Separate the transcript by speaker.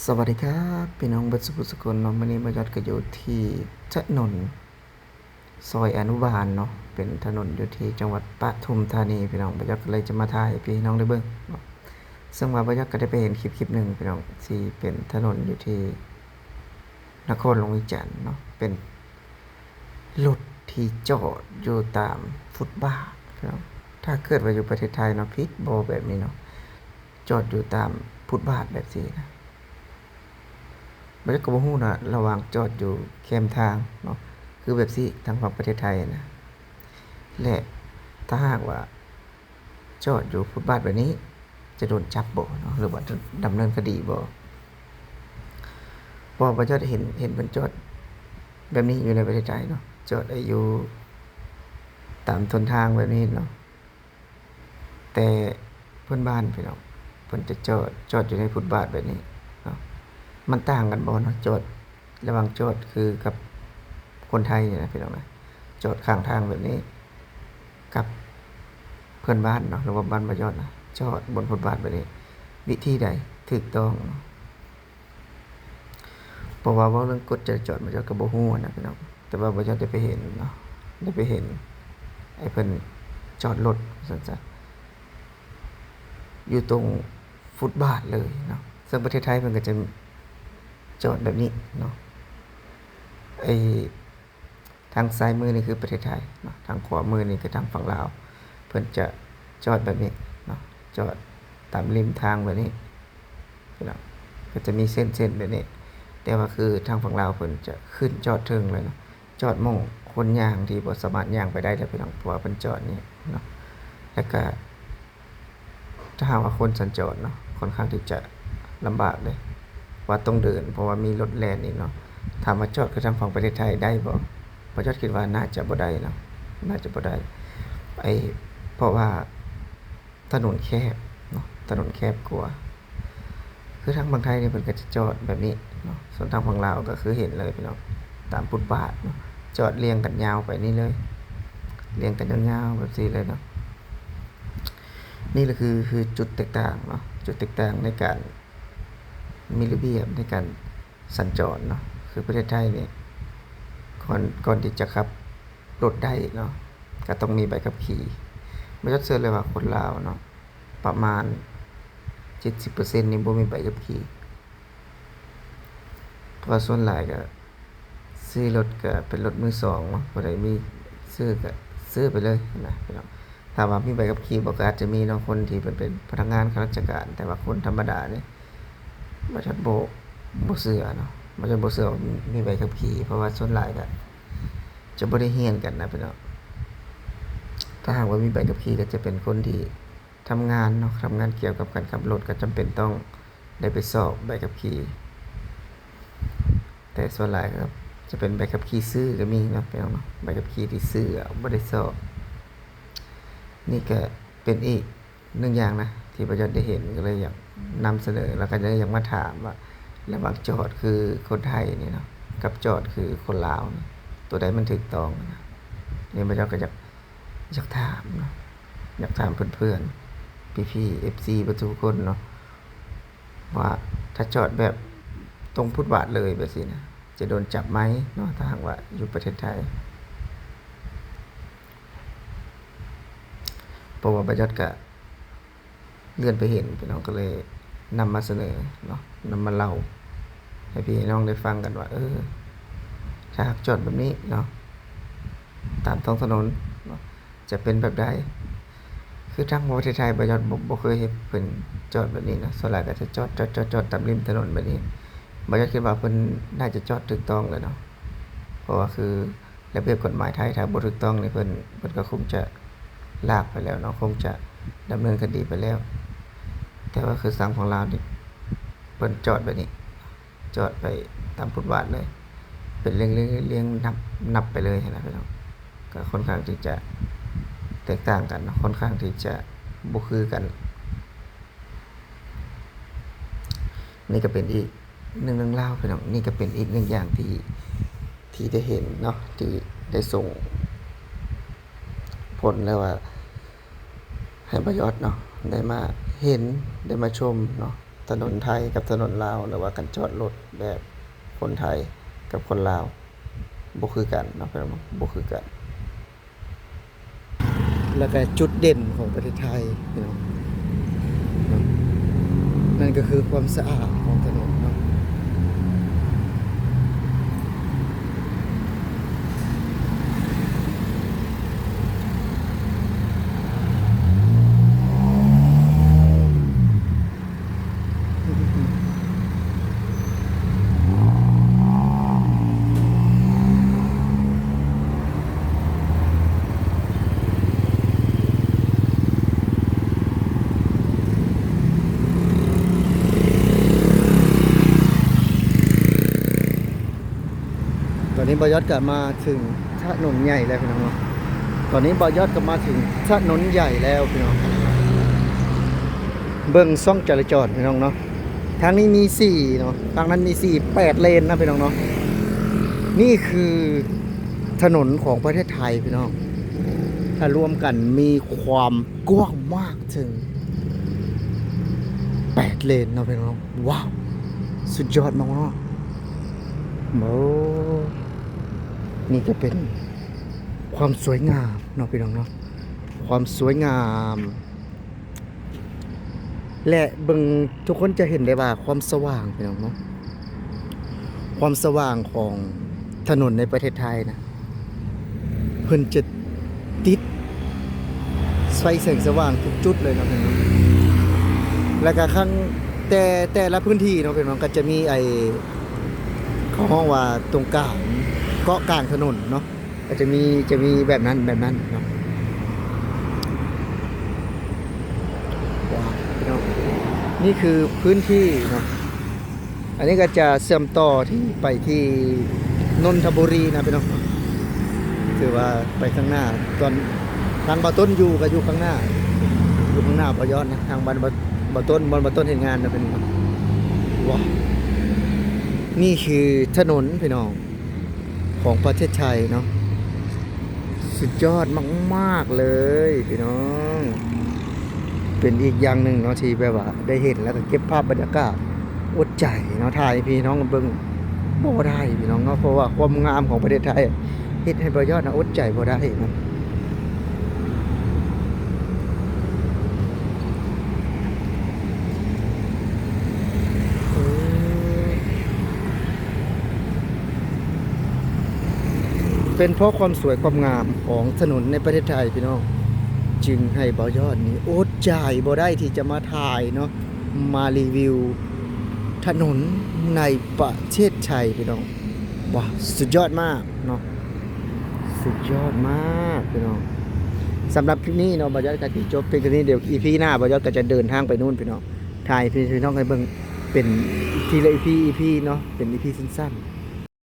Speaker 1: สวัสดีครับพี่น้องเบิดสุขสุขคนเนาะวันนี้บยอดก็อยู่ที่ถนนซอยอนุบาลเนาะเป็นถนนอยู่ที่จังหวัดปทุมธานีพี่น้องบยอดก็เลยจะมาถ่ายให้พี่น้องได้เบิ่งเนาะซึ่งว่าบยอดก็ได้ไปเห็นคลิปหนึ่งพี่น้องที่เป็นถนนอยู่ที่นครหลวงวิจันทร์เนาะเป็นรถที่จอดอยู่ตามฟุตบาทพี่น้องถ้าเกิดว่าอยู่ประเทศไทยเนาะผิดบ่แบบนี้เนาะจอดอยู่ตามฟุตบาทแบบนี้นะบ่ได้ก็บ่ฮู้นะระหว่างจอดอยู่แคมทางเนาะคือแบบสิทางฝั่งประเทศไทยนะและถ้าหากว่าจอดอยู่ฟุตบาทแบบนี้จะโดนจับบ่เนาะหรือว่าจะดำเนินคดีบ่เพราะว่าบ่จะเห็นเพิ่นจอดแบบนี้อยู่ในประเทศไทยเนาะจอดอยู่ตามต้นทางแบบนี้เนาะแต่เพื่อนบ้านพี่น้องเพิ่นจะจอดอยู่ในฟุตบาทแบบนี้เนาะมันต่างกันบ่เนาะจอดระหว่างจอดคือกับคนไทยนี่นะพี่น้องนะจอดข้างทางแบบนี้กับเพื่อนบ้านเนาะหรือว่าบ้านบ่ยอดนะจอดบนฟุตบาทแบบนี้วิธีใดถูกต้องเนาะเพราะว่าเว้าเรื่องกฎจราจรบ่ยอดก็บ่ฮู้นะพี่น้องแต่ว่าบ่ยอดได้ไปเห็นเนาะได้ไปเห็นไอ้เพิ่นจอดรถซั่นซะอยู่ตรงฟุตบาทเลยเนาะซึ่งประเทศไทยมันก็จะจอดแบบนี้เนาะไอ้ทางซ้ายมือนี่คือประเทศไทยเนาะทางขวามือนี่คือทางฝั่งลาวเพิ่นจะจอดแบบนี้เนาะจอดตามริมทางแบบนี้พี่น้องก็จะมีเส้นแบบนี้แต่ว่าคือทางฝั่งลาวเพิ่นจะขึ้นจอดถึงเลยเนาะจอดหม้องคนย่างที่บ่สามารถย่างไปได้แล้วพี่น้องเพราะว่าเพิ่นจอดนี่เนาะแล้วก็ถ้าหากว่าคนสัญจรเนาะค่อนข้างที่จะลำบากเลยว่าต้องเดินเพราะว่ามีรถแล่นอีกเนาะถามว่าจอดคือทางฝั่งประเทศไทยได้บ่บ่จอดคิดว่าน่าจะบ่ได้เนาะน่าจะบ่ได้เพราะว่าถนนแคบเนาะถนนแคบกว่าคือทางฝั่งไทยนี่เพิ่นก็จะจอดแบบนี้เนาะส่วนทางฝั่งลาวก็คือเห็นเลยพี่น้องตามฟุตบาทเนาะจอดเรียงกันยาวไปนี่เลยเรียงกันยาวๆแบบนี้เลยเนาะนี่แหละคือจุดแตกต่างเนาะจุดแตกต่างในการมีระเบียบในการสัญจรเนาะคือประเทศไทยนี่ก่อนที่จะขับรถได้เนาะก็ต้องมีใบขับขี่บ่จักเชื่อเลยว่าคนลาวเนาะประมาณ70%นี่บ่มีใบขับขี่เพราะว่าส่วนหลายก็ซื้อรถก็เป็นรถมือสองเนาะผู้ใดมีซื้อก็ซื้อไปเลยนะพี่น้องถ้าว่ามีใบขับขี่บ่ก็อาจจะมีเนาะคนที่เพิ่นเป็นพนักงานข้าราชการแต่ว่าคนธรรมดานี่บ่จักบ่เชื่อเนาะบ่จักบ่เชื่อว่ามีใบขับขี่เพราะว่าส่วนหลายก็จะบ่ได้เรียนกันนะพี่น้องถ้าหากว่ามีใบขับขี่ก็จะเป็นคนที่ทำงานเนาะทำงานเกี่ยวกับการขับรถก็จำเป็นต้องได้ไปสอบใบขับขี่แต่ส่วนหลายก็จะเป็นใบขับขี่ซื้อก็มีเนาะพี่น้องเนาะใบขับขี่ที่ซื้อบ่ได้สอบนี่ก็เป็นอีกหนึ่งอย่างนะที่บ่ได้เห็นก็เลยอยากนำเสนอแล้วก็เลยอยากมาถามว่าระหว่างจอดคือคนไทยนี่เนาะกับจอดคือคนลาวนี่ตัวใดมันถูกต้องนะนี่บ่ก็อยากถามเนาะอยากถามเพื่อนๆพี่ๆ FC เบิดทุกคนเนาะว่าถ้าจอดแบบตรงฟุตบาทเลยแบบนี้นะจะโดนจับไหมเนาะถ้าหากว่าอยู่ประเทศไทยเพราะว่าบ่จักก็เลื่อนไปเห็นพี่น้องก็เลยนำมาเสนอเนาะนำมาเล่าให้พี่น้องได้ฟังกันว่าถ้าหากจอดแบบนี้เนาะตามท้องถนนเนาะจะเป็นแบบใดคือทางประเทศไทยบ่เคยเห็นเพิ่นจอดแบบนี้นะส่วนหลายก็จะจอดตามริมถนนแบบนี้บ่อยากคิดว่าเพิ่นน่าจะจอดถูกต้องเลยเนาะเพราะว่าคือระเบียบกฎหมายไทยถ้าบ่ถูกต้องนี่เพิ่นก็คงจะลากไปแล้วเนาะคงจะดำเนินคดีไปแล้วแต่ว่าคือฝั่งของลาวนี่เพิ่นจอดแบบนี้จอดไปตามฟุตบาทเลยเป็นเรียงนับไปเลยนะพี่น้องก็ค่อนข้างที่จะแตกต่างกันเนาะค่อนข้างที่จะบ่คือกันนี่ก็เป็นอีกหนึ่งเรื่องราวพี่น้องนี่ก็เป็นอีกหนึ่งอย่างที่ได้เห็นเนาะที่ได้ส่งผลแล้วว่าให้บ่ยอดเนาะได้มาเห็นได้มาชมเนาะ ถนนไทยกับถนนลาวหรือว่าการจอดรถแบบคนไทยกับคนลาวบ่คือกันเนาะพี่น้องบ่คือกันแล้วก็จุดเด่นของประเทศไทยพี่น้องเนาะนั่นก็คือความสะอาดของถนนเนาะตอนนี้บอยอดก็มาถึงถนนใหญ่แล้วพี่น้องเนาะตอนนี้บอยอดก็มาถึงถนนใหญ่แล้วพี่น้องเบิ่งช่องจราจรพี่น้องเนาะทางนี้มี4เนาะทางนั้นมี4 8เลนนะพี่น้องเนาะนี่คือถนนของประเทศไทยพี่น้องถ้ารวมกันมีความกว้างมากถึง8เลนเนาะพี่น้องว้าวสุดยอดมากเนาะโอ้นี่ก็เป็นความสวยงามเนาะพี่น้องเนาะความสวยงามและเบิ่งทุกคนจะเห็นได้ว่าความสว่างพี่น้องเนาะความสว่างของถนนในประเทศไทยนะเพิ่นจะติดไฟแสงสว่างทุกจุดเลยเนาะพี่น้องแล้วก็ข้างแต่ละพื้นที่เนาะพี่น้องก็จะมีเขาห้องว่าตรงกลางเกาะกลางถนนเนาะก็จะมีแบบนั้นเนาะว้าวพี่น้องนี่คือพื้นที่เนาะอันนี้ก็จะเชื่อมต่อที่ไปที่นนทบุรีนะพี่น้องถือว่าไปข้างหน้าตอนทางบ่อต้นอยู่ก็อยู่ข้างหน้าบ่อยอดนะทางบ่อต้นเห็นงานนะเป็นว้าวนี่คือถนนพี่น้องของประเทศไทยเนาะสุดยอดมากๆเลยพี่น้องเป็นอีกอย่างหนึ่งเนาะที่แบบว่าได้เห็นแล้วก็เก็บภาพบรรยากาศอดใจเนาะถ่ายพี่น้องเบิ่งบ่ได้พี่น้องเนาะเพราะว่าความงามของประเทศไทยเฮ็ดให้บ่ยอดนะอดใจบ่ได้นะเป็นเพราะความสวยความงามของถนนในประเทศไทยพี่น้องจึงให้บ่ยอดนี้อดใจบ่ได้ที่จะมาถ่ายเนาะมารีวิวถนนในประเทศไทยพี่น้องว้าวสุดยอดมากเนาะสุดยอดมากพี่น้องสำหรับคลิปนี้เนาะบ่ยอดก็สิจบเพียงเท่านี้เดี๋ยว EP หน้าบ่ยอดก็จะเดินทางไปนู่นพี่น้องถ่ายพี่น้องให้เบิ่งเป็นทีละ EP เนาะเป็น EP สั้นๆ